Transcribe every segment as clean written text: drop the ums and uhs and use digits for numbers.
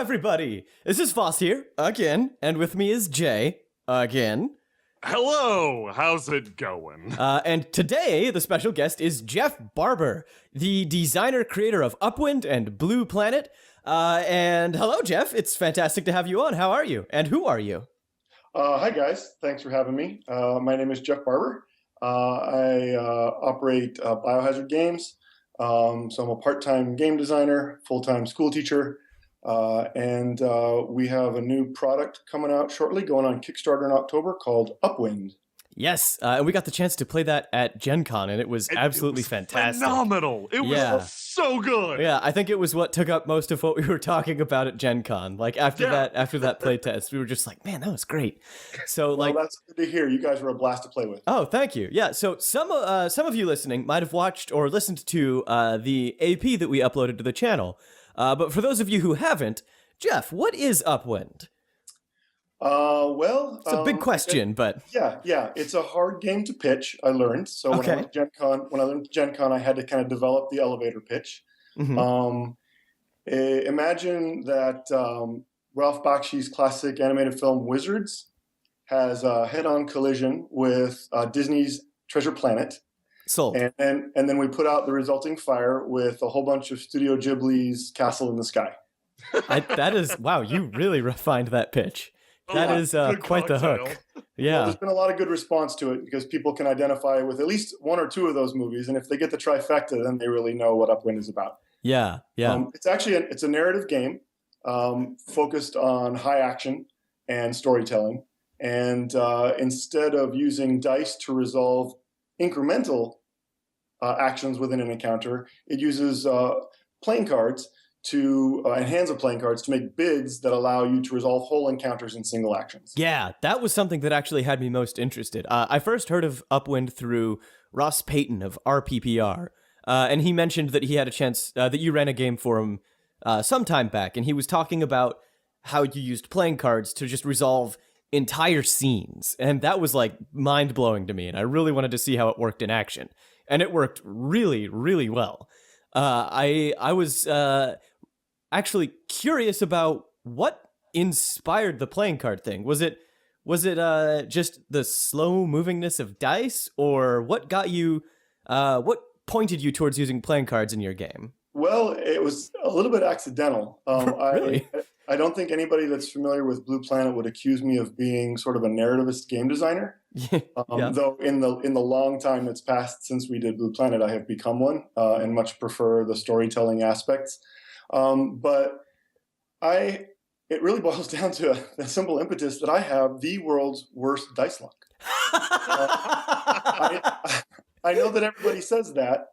everybody. This is Foss here, again, and with me is Jay, again. Hello, how's it going? And today, the special guest is Jeff Barber, the designer creator of Upwind and Blue Planet. And hello, Jeff. It's fantastic to have you on. How are you? And who are you? Hi, guys. Thanks for having me. My name is Jeff Barber. I operate Biohazard Games. So I'm a part-time game designer, full-time school teacher, and we have a new product coming out shortly, going on Kickstarter in October, called Upwind. Yes, and we got the chance to play that at Gencon, and it was absolutely fantastic. Phenomenal. It was so good. Yeah, I think it was what took up most of what we were talking about at Gencon. Like after that playtest, we were just like, man, that was great. So well, that's good to hear. You guys were a blast to play with. Oh, thank you. Yeah, so some of you listening might have watched or listened to the AP that we uploaded to the channel. But for those of you who haven't, Jeff, what is Upwind? Well, it's a big question, but yeah, it's a hard game to pitch. I learned so when I went to Gencon, I had to kind of develop the elevator pitch. Mm-hmm. Imagine that Ralph Bakshi's classic animated film Wizards has a head-on collision with Disney's Treasure Planet. Sold. And then we put out the resulting fire with a whole bunch of Studio Ghibli's Castle in the Sky. That is wow! You really refined that pitch. That is quite the hook. Yeah. Well, there's been a lot of good response to it because people can identify with at least one or two of those movies, and if they get the trifecta, then they really know what Upwind is about. Yeah. It's actually it's a narrative game focused on high action and storytelling, and instead of using dice to resolve incremental actions within an encounter, it uses playing cards and hands of playing cards to make bids that allow you to resolve whole encounters in single actions. Yeah, that was something that actually had me most interested. I first heard of Upwind through Ross Payton of RPPR, and he mentioned that he had a chance, that you ran a game for him some time back, and he was talking about how you used playing cards to just resolve entire scenes, and that was like mind-blowing to me, and I really wanted to see how it worked in action, and it worked really, really well. I was actually curious about what inspired the playing card thing. Was it just the slow movingness of dice, or what got you what pointed you towards using playing cards in your game? Well, it was a little bit accidental. Really? I don't think anybody that's familiar with Blue Planet would accuse me of being sort of a narrativist game designer. Though in the long time that's passed since we did Blue Planet, I have become one and much prefer the storytelling aspects. But it really boils down to a simple impetus that I have the world's worst dice luck. I know that everybody says that,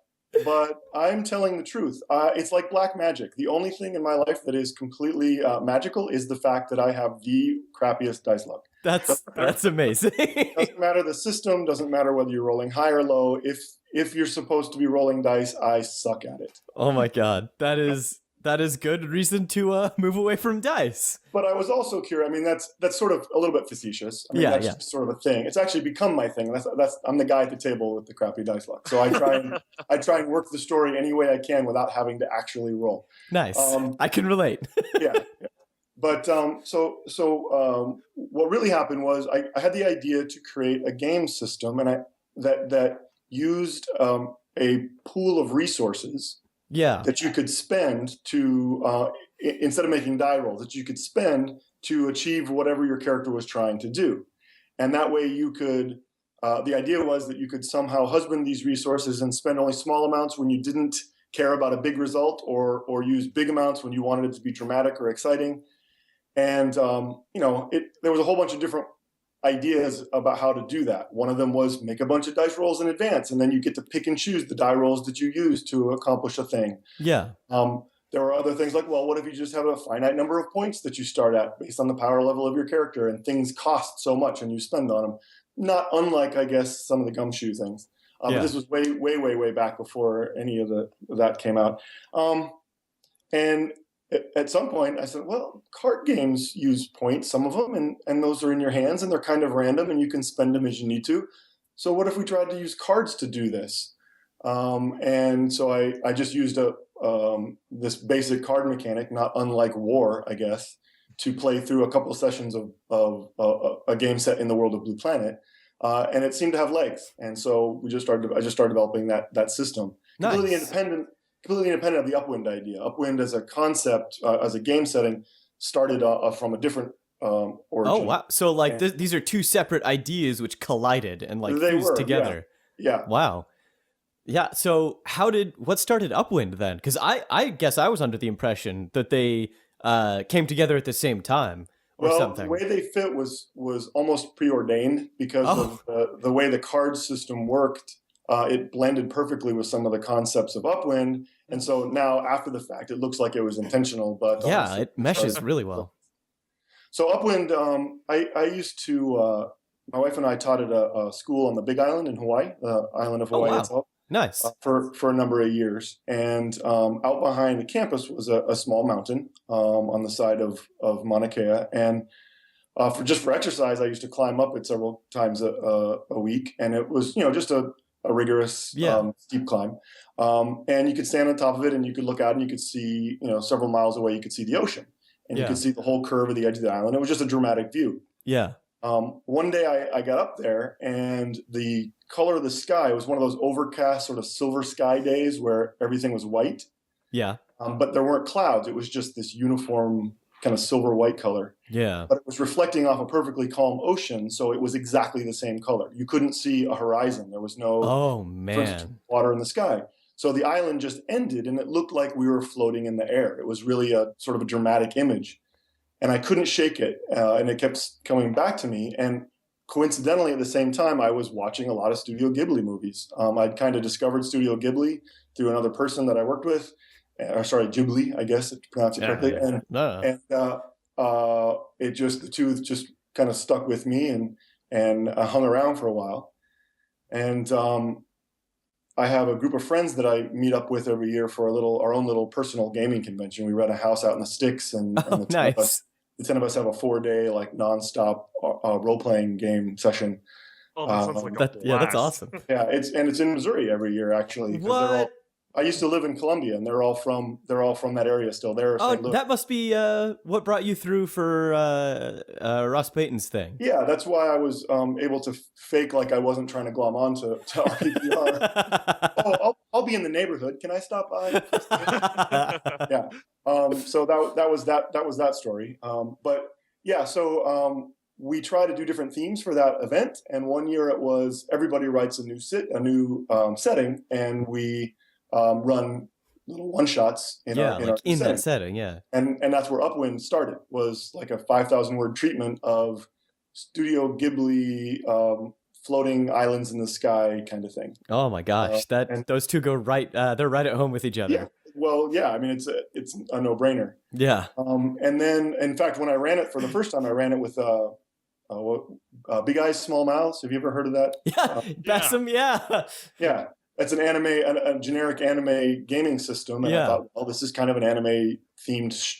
but I'm telling the truth. It's like black magic. The only thing in my life that is completely magical is the fact that I have the crappiest dice luck. That's amazing. Doesn't matter the system. Doesn't matter whether you're rolling high or low. If you're supposed to be rolling dice, I suck at it. Oh my god, that is good reason to move away from dice. But I was also curious. I mean, that's sort of a little bit facetious. I mean, that's just sort of a thing. It's actually become my thing. I'm the guy at the table with the crappy dice luck. So I try and work the story any way I can without having to actually roll. Nice. I can relate. Yeah. But so what really happened was I had the idea to create a game system, and that used a pool of resources. Yeah. That you could spend to, instead of making die rolls, that you could spend to achieve whatever your character was trying to do. And that way you could, the idea was that you could somehow husband these resources and spend only small amounts when you didn't care about a big result, or use big amounts when you wanted it to be dramatic or exciting. And, there was a whole bunch of different ideas about how to do that. One of them was make a bunch of dice rolls in advance, and then you get to pick and choose the die rolls that you use to accomplish a thing. Yeah. There were other things like, well, what if you just have a finite number of points that you start at based on the power level of your character, and things cost so much and you spend on them? Not unlike, I guess, some of the gumshoe things. But this was way back before any of that came out. And at some point I said, well, card games use points, some of them, and those are in your hands, and they're kind of random, and you can spend them as you need to. So what if we tried to use cards to do this? And so I just used this basic card mechanic, not unlike War, I guess, to play through a couple of sessions of a game set in the world of Blue Planet, and it seemed to have legs. And so I just started developing that system, completely independent of the Upwind idea. Upwind as a concept, as a game setting, started from a different origin. Oh wow! So like these are two separate ideas which collided and like fused together. Yeah. Wow. Yeah. So what started Upwind then? Because I guess I was under the impression that they came together at the same time or something. The way they fit was almost preordained because of the way the card system worked. It blended perfectly with some of the concepts of Upwind, and so now after the fact, it looks like it was intentional. But yeah, it meshes really well. So Upwind, I used to. My wife and I taught at a school on the Big Island in Hawaii, the island of Hawaii itself. Nice. For a number of years. And out behind the campus was a small mountain on the side of Mauna Kea. And for exercise, I used to climb up it several times a week. And it was, just a rigorous, steep climb. And you could stand on top of it and you could look out and you could see, several miles away, you could see the ocean. And you could see the whole curve of the edge of the island. It was just a dramatic view. Yeah. One day I got up there and the color of the sky was one of those overcast sort of silver sky days where everything was white. Yeah. But there weren't clouds. It was just this uniform kind of silver white color. Yeah. But it was reflecting off a perfectly calm ocean. So it was exactly the same color. You couldn't see a horizon. There was no water in the sky. So the island just ended and it looked like we were floating in the air. It was really a sort of a dramatic image. And I couldn't shake it. And it kept coming back to me. And coincidentally, at the same time, I was watching a lot of Studio Ghibli movies. I'd kind of discovered Studio Ghibli through another person that I worked with. Ghibli, I guess, to pronounce it correctly. And the two just kind of stuck with me and hung around for a while. And I have a group of friends that I meet up with every year for our own little personal gaming convention. We rent a house out in the sticks, and nice. The 10 of us have a 4-day like nonstop role-playing game session. Oh, that sounds like a blast. Yeah, that's awesome. Yeah, it's in Missouri every year actually. What? I used to live in Columbia, and they're all from that area still. That must be what brought you through for Ross Payton's thing. Yeah, that's why I was able to fake like I wasn't trying to glom on to RPPR. I'll be in the neighborhood. Can I stop by? Yeah. So that was that story. But yeah, so we try to do different themes for that event, and one year it was everybody writes a new setting, and we run little one-shots in that setting, yeah. And that's where Upwind started, was like a 5,000-word treatment of Studio Ghibli floating islands in the sky kind of thing. Oh my gosh, those two go right, they're right at home with each other. Yeah. Well, yeah, I mean, it's a no-brainer. Yeah. And then, in fact, when I ran it for the first time, I ran it with Big Eyes, Small Mouths. Have you ever heard of that? Yeah, Bessem, yeah. Yeah. It's an a generic anime gaming system. And I thought, well, this is kind of an anime-themed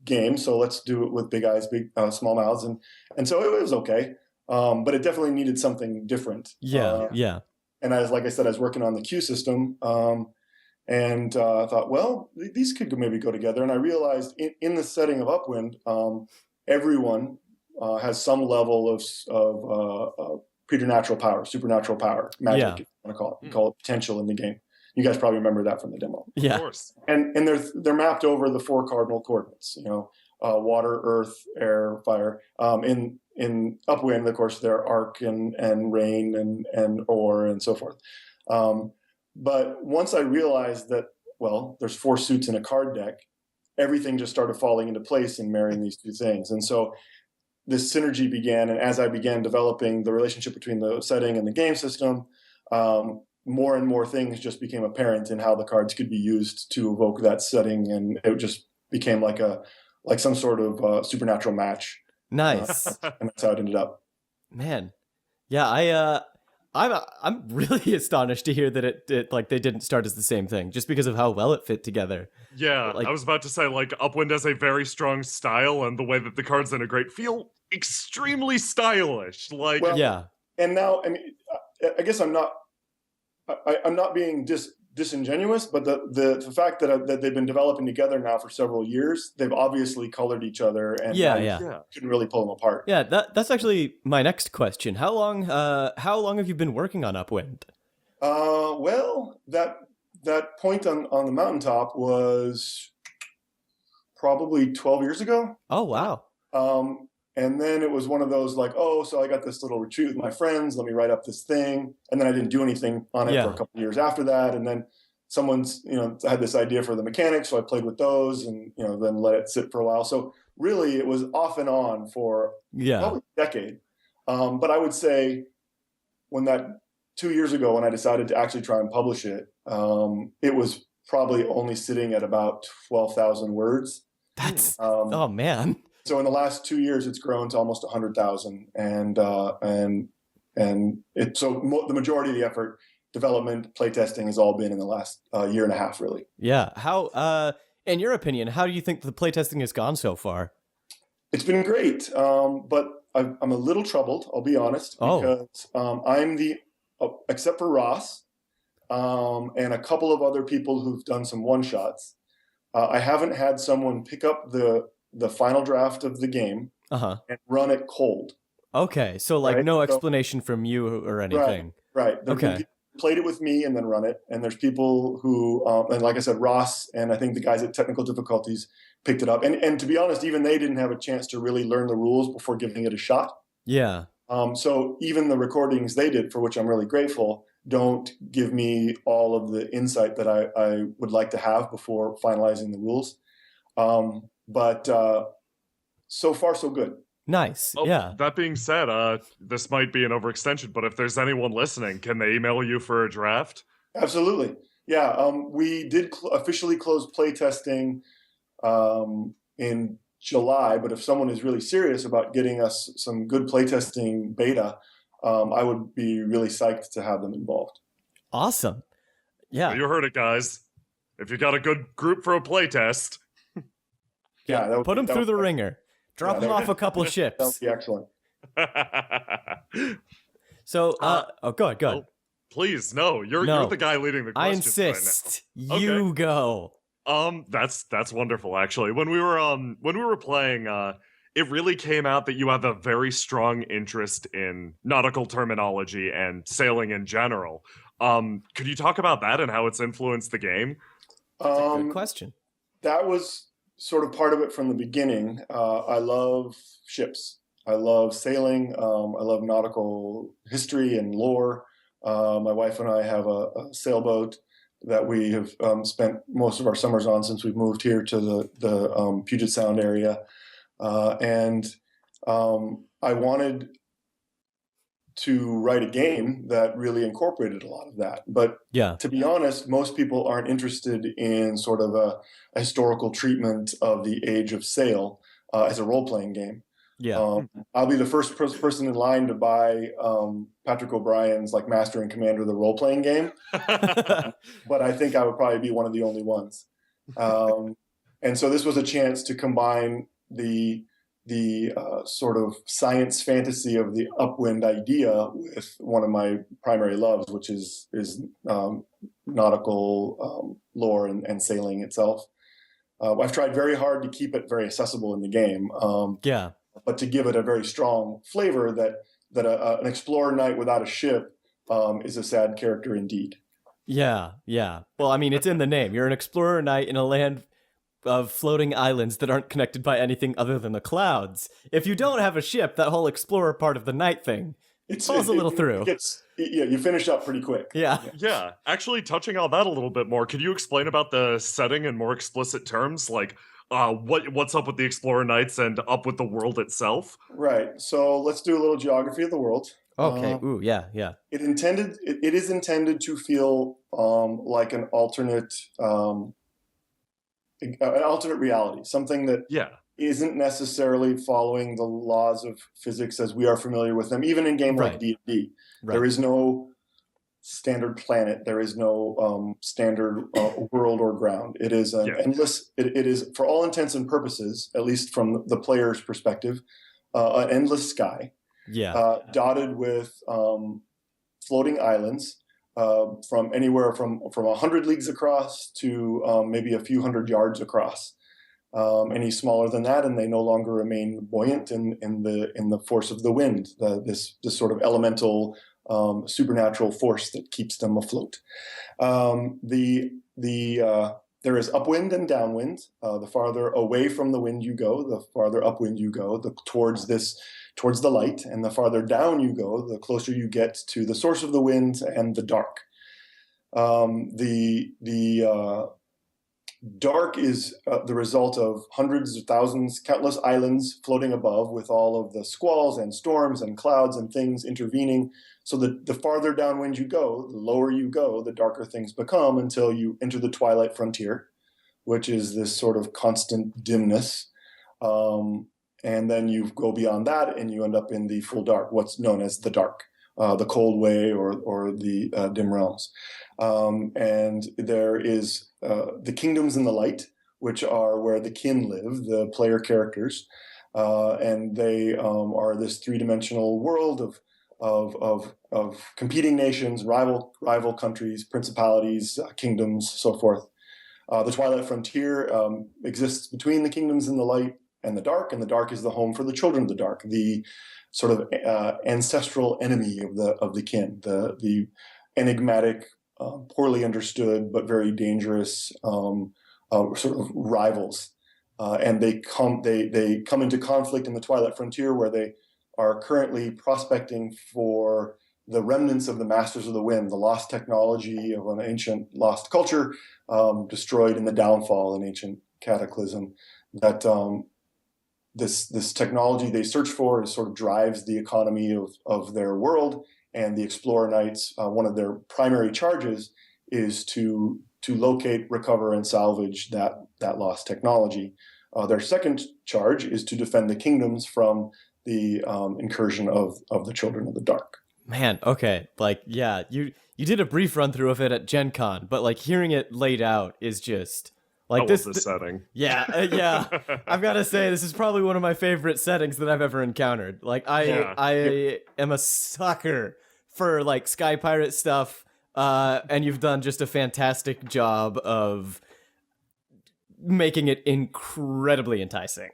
game, so let's do it with Big Eyes, Small Mouths. And so it was okay. But it definitely needed something different. Yeah. And like I said, I was working on the queue system. And I thought, well, these could maybe go together. And I realized in the setting of Upwind, everyone has some level of preternatural power, supernatural power, magic, if you want to call it. You call it potential in the game. You guys probably remember that from the demo. Yeah. Of course. And they're mapped over the 4 cardinal coordinates, water, earth, air, fire. In Upwind, of course, there are arc and rain and ore and so forth. But once I realized that, well, there's 4 suits in a card deck, everything just started falling into place in marrying these two things. And so this synergy began, and as I began developing the relationship between the setting and the game system, more and more things just became apparent in how the cards could be used to evoke that setting, and it just became like some sort of supernatural match. Nice. And that's how it ended up. Man, yeah, I'm really astonished to hear that it like they didn't start as the same thing, just because of how well it fit together. Yeah, I was about to say, like, Upwind has a very strong style, and the way that the cards integrate feel extremely stylish. Like, And now, I mean, I guess I'm not I'm not being disingenuous, but the fact that they've been developing together now for several years, they've obviously colored each other, and Yeah. couldn't really pull them apart. Yeah, that's actually my next question. How long have you been working on Upwind? Well, that point on the mountaintop was probably 12 years ago. Oh, wow. And then it was one of those like, oh, so I got this little retreat with my friends. Let me write up this thing. And then I didn't do anything on it for a couple of years after that. And then someone's, had this idea for the mechanics. So I played with those and, then let it sit for a while. So really it was off and on for probably a decade. But I would say when that 2 years ago, when I decided to actually try and publish it, it was probably only sitting at about 12,000 words. That's, oh man. So in the last 2 years, it's grown to almost 100,000, and the majority of the effort, development, playtesting, has all been in the last year and a half, really. Yeah. How, in your opinion, how do you think the playtesting has gone so far? It's been great, but I'm a little troubled. I'll be honest, because I'm except for Ross and a couple of other people who've done some one shots. I haven't had someone pick up the final draft of the game and run it cold. Okay, so like no explanation from you or anything. Right. Okay. Played it with me and then run it. And there's people who, and like I said, Ross and I think the guys at Technical Difficulties picked it up. And to be honest, even they didn't have a chance to really learn the rules before giving it a shot. Yeah. So even the recordings they did, for which I'm really grateful, don't give me all of the insight that I would like to have before finalizing the rules. But so far, so good. Nice. Yeah. That being said, this might be an overextension, but if there's anyone listening, can they email you for a draft? Absolutely. Yeah. We did officially close playtesting in July, but if someone is really serious about getting us some good playtesting beta, I would be really psyched to have them involved. Awesome. Yeah. Well, you heard it, guys. If you got a good group for a playtest. Put them through the ringer. Drop them off a couple ships. That would be excellent. So, go ahead. Oh, please, no. You're the guy leading the questions. I insist. Right now. You go. That's wonderful. Actually, when we were playing, it really came out that you have a very strong interest in nautical terminology and sailing in general. Could you talk about that and how it's influenced the game? That's a good question. That was sort of part of it from the beginning. I love ships. I love sailing. I love nautical history and lore. My wife and I have a sailboat that we have spent most of our summers on since we've moved here to the Puget Sound area. And I wanted to write a game that really incorporated a lot of that. But to be honest, most people aren't interested in sort of a historical treatment of the age of sail as a role-playing game. I'll be the first person in line to buy Patrick O'Brien's like Master and Commander the role-playing game. But I think I would probably be one of the only ones. And so this was a chance to combine the sort of science fantasy of the Upwind idea with one of my primary loves, which is nautical lore and sailing itself. I've tried very hard to keep it very accessible in the game. But to give it a very strong flavor that an explorer knight without a ship is a sad character indeed. Yeah. Well, I mean, it's in the name. You're an explorer knight in a land of floating islands that aren't connected by anything other than the clouds. If you don't have a ship, that whole explorer part of the night thing falls a little through. You finish up pretty quick. Yeah. Actually, touching on that a little bit more, could you explain about the setting in more explicit terms? Like, what's up with the Explorer Knights and up with the world itself? Right. So let's do a little geography of the world. Okay. It is intended to feel like an alternate reality, something that isn't necessarily following the laws of physics as we are familiar with them, even in a game like D&D. There is no standard planet. There is no standard world or ground. It is an endless, it is, for all intents and purposes, at least from the player's perspective, an endless sky, dotted with floating islands, from anywhere from 100 leagues across to maybe a few hundred yards across. Any smaller than that, and they no longer remain buoyant in the force of the wind, this sort of elemental supernatural force that keeps them afloat. There is upwind and downwind. The farther away from the wind you go, the farther upwind you go, towards the light, and the farther down you go, the closer you get to the source of the wind and the dark. The dark is the result of hundreds of thousands, countless islands floating above, with all of the squalls and storms and clouds and things intervening. So the farther downwind you go, the lower you go, the darker things become, until you enter the twilight frontier, which is this sort of constant dimness. And then you go beyond that and you end up in the full dark, what's known as the dark, the cold way, or the dim realms. And there is the kingdoms in the light, which are where the kin live, the player characters. And they are this three-dimensional world of competing nations, rival countries, principalities, kingdoms, so forth. The Twilight Frontier exists between the kingdoms in the light and the dark is the home for the children of the dark, the sort of ancestral enemy of the kin, the enigmatic, poorly understood but very dangerous sort of rivals. And they come into conflict in the Twilight Frontier, where they are currently prospecting for the remnants of the Masters of the Wind, the lost technology of an ancient lost culture, destroyed in the downfall, an ancient cataclysm. That this technology they search for is sort of drives the economy of their world. And the Explorer Knights, one of their primary charges is to locate, recover, and salvage that lost technology. Their second charge is to defend the kingdoms from the incursion of the Children of the Dark. Man, okay, like, yeah, you did a brief run through of it at Gen Con, but like hearing it laid out is just like this setting. Yeah, yeah. I've got to say, this is probably one of my favorite settings that I've ever encountered. Like, I am a sucker for like Sky Pirate stuff, and you've done just a fantastic job of making it incredibly enticing.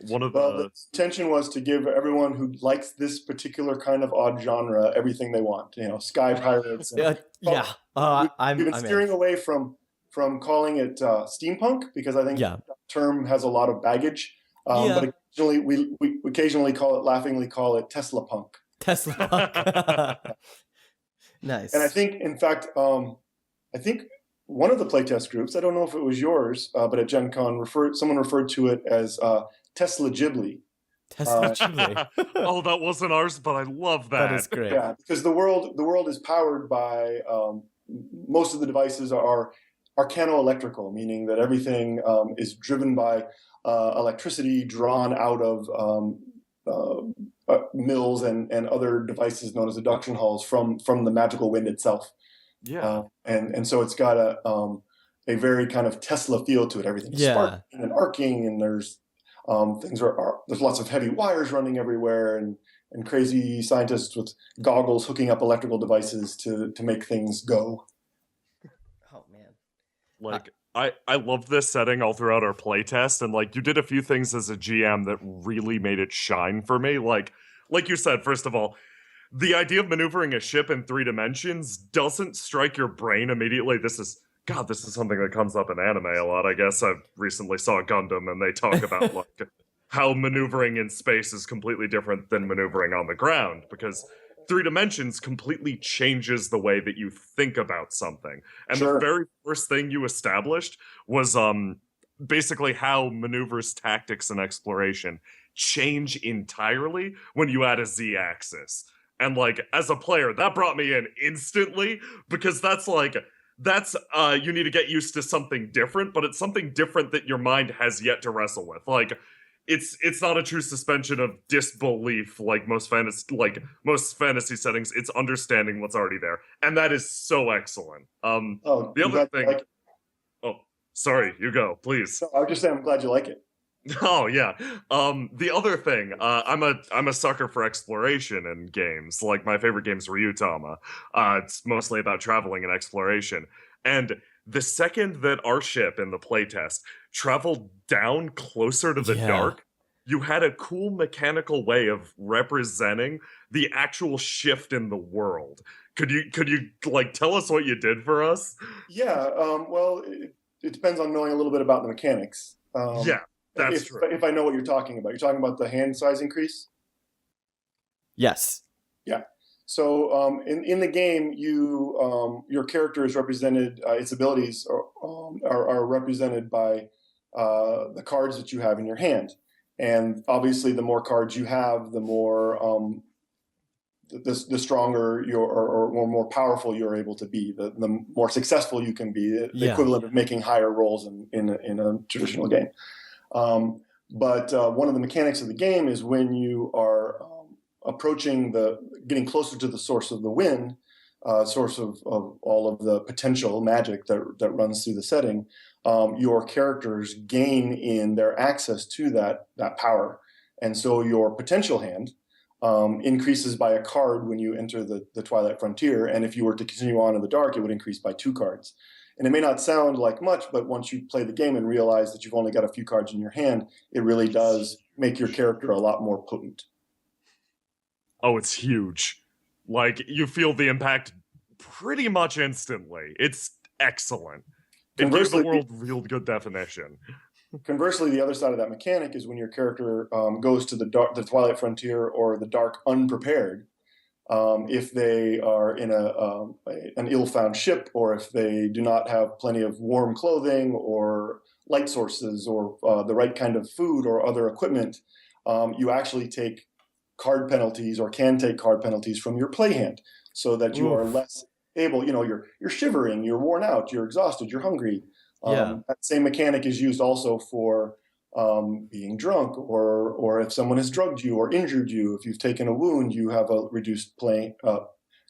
The intention was to give everyone who likes this particular kind of odd genre everything they want. Sky Pirates. And, we've been steering away from calling it steampunk, because I think that term has a lot of baggage. But occasionally we occasionally laughingly call it Tesla punk. Tesla punk. Nice. And I think, in fact, one of the playtest groups, I don't know if it was yours, but at Gen Con, someone referred to it as Tesla Ghibli. Tesla Ghibli. Oh, that wasn't ours, but I love that. That is great. Yeah, because the world is powered by most of the devices are arcano-electrical, meaning that everything is driven by electricity drawn out of mills and other devices known as induction halls from the magical wind itself. Yeah, and so it's got a very kind of Tesla feel to it. Everything's sparking and arcing, and there's there's lots of heavy wires running everywhere, and crazy scientists with goggles hooking up electrical devices to make things go. Oh man, like I love this setting all throughout our playtest, and like you did a few things as a GM that really made it shine for me. Like you said, first of all, the idea of maneuvering a ship in 3 dimensions doesn't strike your brain immediately. This is something that comes up in anime a lot, I guess. I recently saw Gundam, and they talk about like how maneuvering in space is completely different than maneuvering on the ground, because 3 dimensions completely changes the way that you think about something. And the very first thing you established was basically how maneuvers, tactics, and exploration change entirely when you add a Z-axis. And like, as a player, that brought me in instantly, because that's you need to get used to something different, but it's something different that your mind has yet to wrestle with. Like, it's not a true suspension of disbelief like most fantasy settings. It's understanding what's already there, and that is so excellent. The other thing. Oh, sorry, you go, please. I was just saying, I'm glad you like it. Oh yeah. The other thing, I'm a sucker for exploration in games. Like my favorite game is Ryutama. It's mostly about traveling and exploration. And the second that our ship in the playtest traveled down closer to the Yeah. dark, you had a cool mechanical way of representing the actual shift in the world. Could you like tell us what you did for us? Yeah, well, it depends on knowing a little bit about the mechanics. Yeah, that's true. If I know what you're talking about, you're talking about the hand size increase. Yes. Yeah. So in the game, your character is represented. Its abilities are represented by the cards that you have in your hand, and obviously, the more cards you have, the more the stronger or more powerful you're able to be. The more successful you can be. The Yeah. equivalent of making higher rolls in a traditional game. But one of the mechanics of the game is when you are getting closer to the source of the wind, source of all of the potential magic that runs through the setting, your characters gain in their access to that power. And so your potential hand increases by a card when you enter the Twilight Frontier. And if you were to continue on in the dark, it would increase by 2 cards. And it may not sound like much, but once you play the game and realize that you've only got a few cards in your hand, it really does make your character a lot more potent. Oh, it's huge. Like, you feel the impact pretty much instantly. It's excellent. It gives the world real good definition. Conversely, the other side of that mechanic is when your character goes to the Twilight Frontier or the dark unprepared. If they are in an ill-found ship, or if they do not have plenty of warm clothing or light sources or the right kind of food or other equipment, you actually take card penalties or can take card penalties from your play hand, so that you are less able. You're shivering, you're worn out, you're exhausted, you're hungry. That same mechanic is used also for being drunk, or if someone has drugged you or injured you. If you've taken a wound, you have a reduced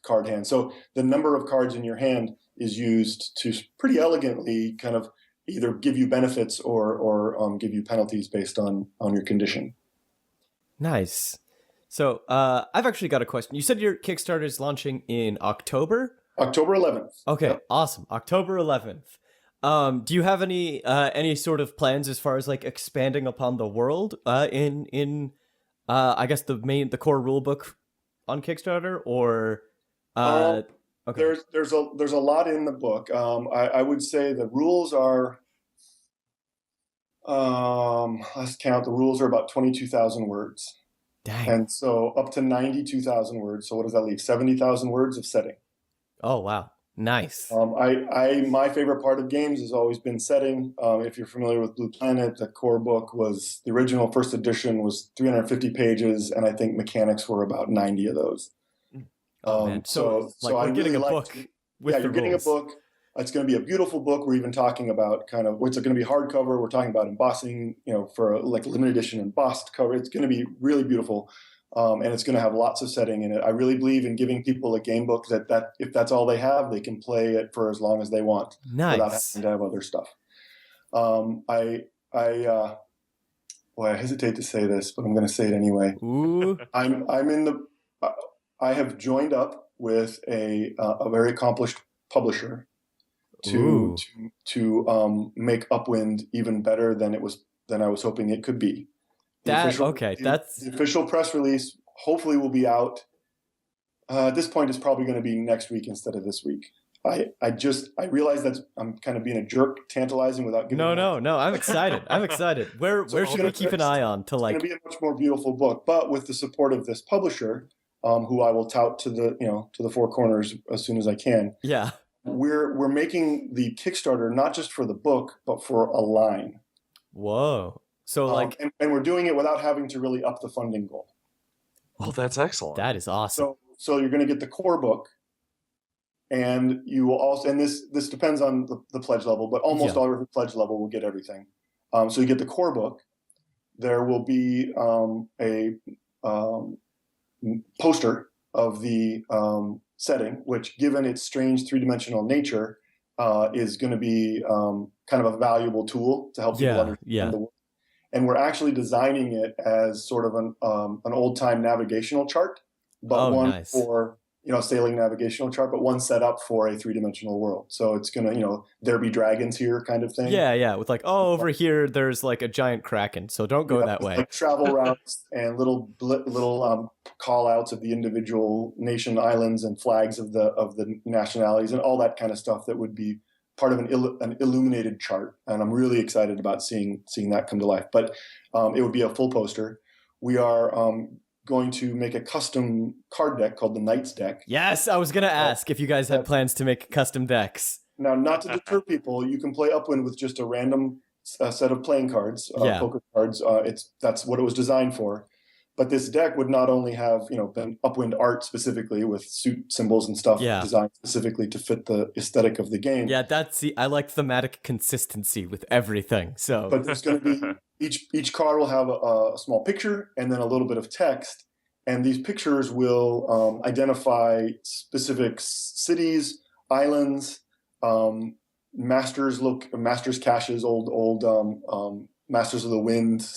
card hand. So the number of cards in your hand is used to pretty elegantly kind of either give you benefits or give you penalties based on your condition. Nice. So I've actually got a question. You said your Kickstarter is launching in October? October 11th. Okay, Yep. Awesome. October 11th. Do you have any sort of plans as far as like expanding upon the world in I guess the core rule book on Kickstarter, or okay. There's a lot in the book. I would say the rules are let's count. The rules are about 22,000 words. Dang. And so up to 92,000 words. So what does that leave? 70,000 words of setting. Oh wow. Nice. My favorite part of games has always been setting. If you're familiar with Blue Planet, the core book was the original first edition was 350 pages, and I think mechanics were about 90 of those. Oh man. So we're getting a book with the you're getting a rules. book. It's going to be a beautiful book. We're even talking about it's going to be hardcover. We're talking about embossing, for like limited edition embossed cover. It's going to be really beautiful. And it's going to have lots of setting in it. I really believe in giving people a game book that if that's all they have, they can play it for as long as they want. Nice. Without having to have other stuff. I hesitate to say this, but I'm going to say it anyway. Ooh. I have joined up with a very accomplished publisher to make Upwind even better than I was hoping it could be. The official press release hopefully will be out. At this point, it's probably going to be next week instead of this week. I realize that I'm kind of being a jerk, tantalizing without giving. No. I'm excited. Where should we keep an eye on to like? It's going to be a much more beautiful book, but with the support of this publisher, who I will tout to the four corners as soon as I can. Yeah. We're making the Kickstarter not just for the book, but for a line. Whoa. So and we're doing it without having to really up the funding goal. Oh, that's excellent. That is awesome. So you're going to get the core book, and you will also, and this depends on the pledge level, but almost all of the pledge level will get everything. So you get the core book. There will be a poster of the setting, which, given its strange three-dimensional nature, is going to be kind of a valuable tool to help people understand the world. and we're actually designing it as sort of an old time navigational chart, but one nice. for sailing navigational chart, but one set up for a 3-dimensional world. So it's gonna there be dragons here kind of thing. Yeah, with like, over here there's like a giant kraken, so don't go that way. Like travel routes and little call outs of the individual nation islands and flags of the nationalities and all that kind of stuff that would be part of an illuminated chart. And I'm really excited about seeing that come to life. But it would be a full poster. We are going to make a custom card deck called the Knights deck. Yes, I was gonna ask if you guys had plans to make custom decks. Now, not to deter people, you can play Upwind with just a random set of playing cards, poker cards. That's what it was designed for. But this deck would not only have an Upwind art specifically with suit symbols and stuff designed specifically to fit the aesthetic of the game. Yeah, I like thematic consistency with everything. So, but there's going to be each card will have a small picture and then a little bit of text, and these pictures will identify specific cities, islands, masters caches, old Masters of the Wind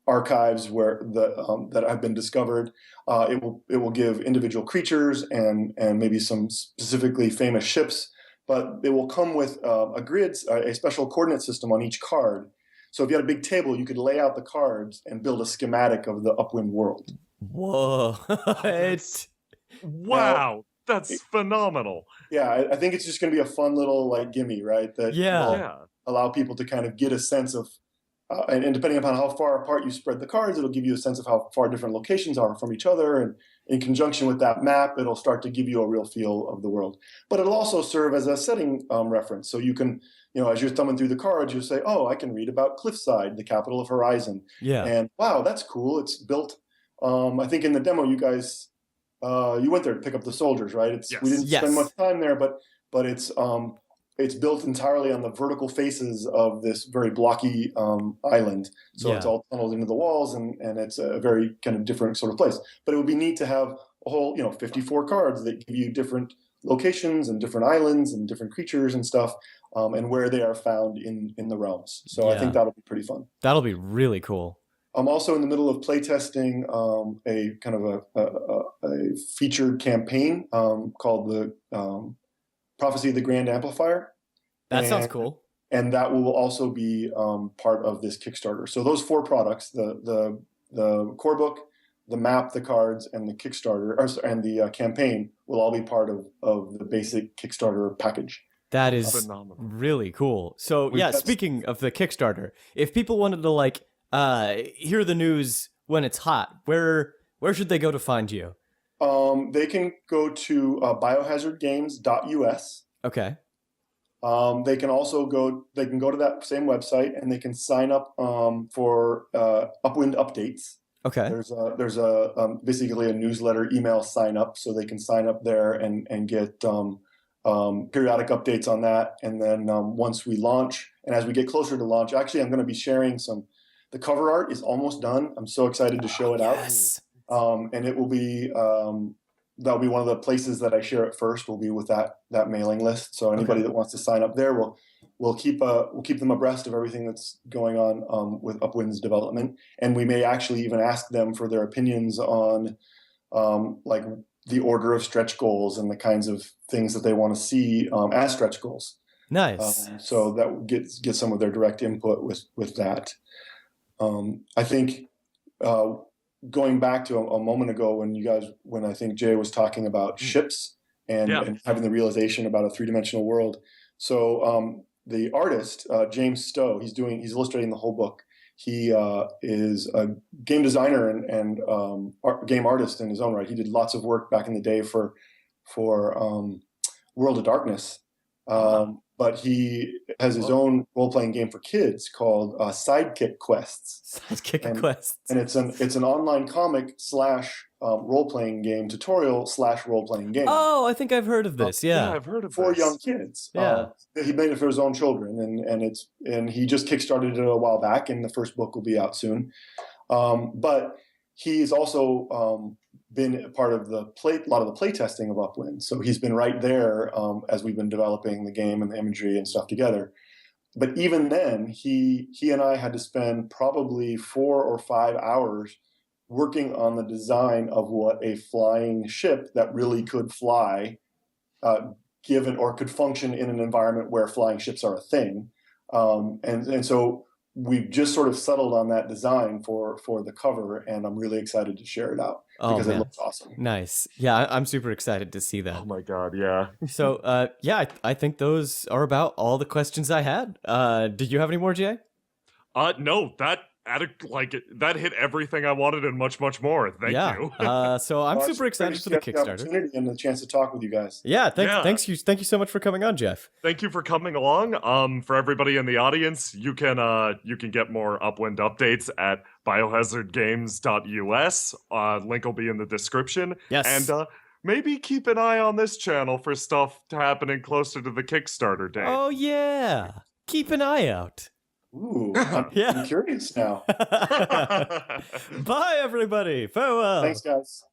archives that have been discovered. It will give individual creatures and maybe some specifically famous ships, but it will come with a special coordinate system on each card. So if you had a big table, you could lay out the cards and build a schematic of the Upwind world. Whoa! Wow, that's phenomenal. Yeah, I think it's just going to be a fun little gimme, right? That will allow people to kind of get a sense of. And depending upon how far apart you spread the cards, it'll give you a sense of how far different locations are from each other. And in conjunction with that map, it'll start to give you a real feel of the world. But it'll also serve as a setting reference. So you can, as you're thumbing through the cards, you'll say, oh, I can read about Cliffside, the capital of Horizon. Yeah. And wow, that's cool. It's built, I think in the demo, you guys, you went there to pick up the soldiers, right? We didn't spend much time there, but it's built entirely on the vertical faces of this very blocky island. So it's all tunneled into the walls, and it's a very kind of different sort of place. But it would be neat to have a whole, 54 cards that give you different locations and different islands and different creatures and stuff, and where they are found in the realms. So I think that'll be pretty fun. That'll be really cool. I'm also in the middle of playtesting a kind of a featured campaign called the Prophecy of the Grand Amplifier. That sounds cool. And that will also be part of this Kickstarter. So those 4 products, the core book, the map, the cards, and the Kickstarter, and the campaign will all be part of the basic Kickstarter package. That is phenomenal. Really cool. So speaking of the Kickstarter, if people wanted to hear the news when it's hot, where should they go to find you? They can go to biohazardgames.us. Okay. They can also go to that same website and they can sign up for Upwind updates. Okay. There's basically a newsletter email sign up, so they can sign up there and get periodic updates on that. And then once we launch, and as we get closer to launch, actually I'm going to be sharing the cover art is almost done. I'm so excited to show it out. And it will be that'll be one of the places that I share it first. Will be with that mailing list. So anybody that wants to sign up there, we'll keep them abreast of everything that's going on with Upwind's development, and we may actually even ask them for their opinions on like the order of stretch goals and the kinds of things that they want to see as stretch goals. Nice. So that will get some of their direct input with that. I think. Going back to a moment ago when I think Jay was talking about ships and having the realization about a 3-dimensional world. So the artist, James Stowe, he's illustrating the whole book. He is a game designer and game artist in his own right. He did lots of work back in the day for World of Darkness. But he has his own role-playing game for kids called Sidekick Quests. Sidekick Quests. And it's an online comic / role-playing game, tutorial / role-playing game. Oh, I think I've heard of this. Yeah, I've heard of for this. young kids. Yeah. He made it for his own children, and he just kickstarted it a while back, and the first book will be out soon. But he's also been a part of a lot of the play testing of Upwind. So he's been right there as we've been developing the game and the imagery and stuff together. but even then, he and I had to spend probably 4 or 5 hours working on the design of what a flying ship that really could fly, given or could function in an environment where flying ships are a thing. And so we've just sort of settled on that design for the cover, and I'm really excited to share it out because it looks awesome. Nice. Yeah, I'm super excited to see that. Oh my god, yeah. So, yeah, I think those are about all the questions I had. Did you have any more, Jay? No, that that hit everything I wanted and much, much more. Thank you. So I'm Well, super excited for the Kickstarter. Opportunity and the chance to talk with you guys. Yeah, thank you so much for coming on, Jeff. Thank you for coming along. For everybody in the audience, you can get more Upwind updates at biohazardgames.us. Link will be in the description. Yes. And maybe keep an eye on this channel for stuff happening closer to the Kickstarter date. Oh yeah, keep an eye out. Ooh, I'm curious now. Bye, everybody. Farewell. Thanks, guys.